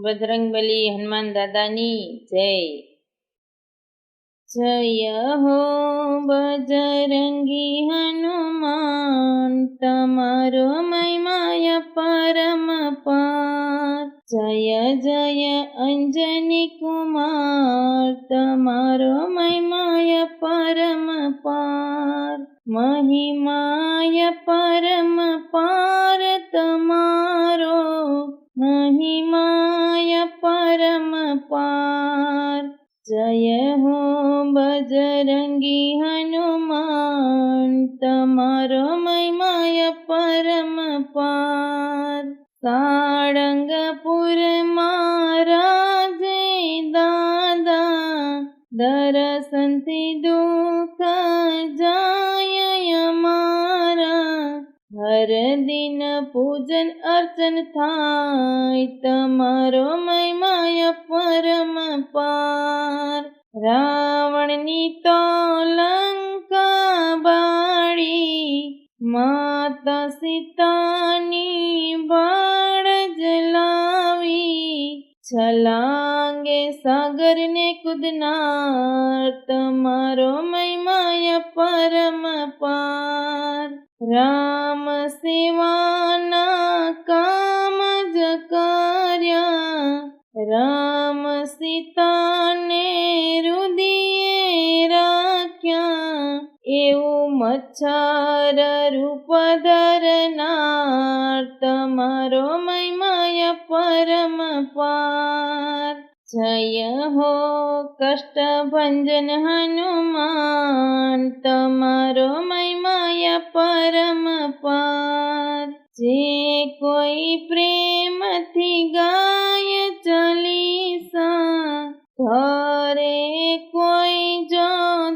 બજરંગબલી હનુમાન દાદાની જય. જય હો બજરંગી હનુમાન, તમારો મહિમાય પરમ પાર. જય જય અંજની કુમાર, તમારો મહિમાય પરમ પાર. મહિમાય પરમ પાર તમારો, મહિમાય પરમ પાર. જય હો બજરંગી હનુમાન, તમારો મહિમાય પરમ પાર. સાળંગપુર મહારાજે દાદા, દર્શનથી દુઃખ જાય અમારા. હર દિન પૂજન અર્ચન થાય, તમારો મહિમાય પરમ પાર. રાવણની તો લંકા બાળી, માતા સીતાની બાળ જલાવી. છલાંગે સાગરને કૂદનાર, તમારો મહિમાય પરમ પાર. રામ સેવાના કામ જ કર્યા, રામ સીતાને હૃદયે રાખ્યા. એવું મચ્છર રૂપ ધરનાર, તમારો મહિમાય પરમ પાર. જય હો કષ્ટભંજન હનુમાન, તમારો મહિમાય પરમ પાર. જે કોઈ પ્રેમથી ગાય ચાલીસા, ધરે કોઈ જો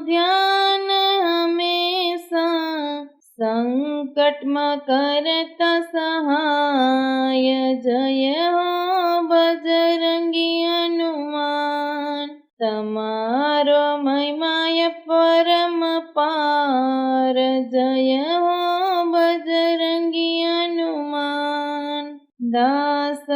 ધ્યાન હંમેશા. સંકટમાં કરતા સહાય, જય હો બજરંગી હનુમાન, તમારો મહિમાય પરમ પાર. જય હો બજરંગી હનુમાન. દાસ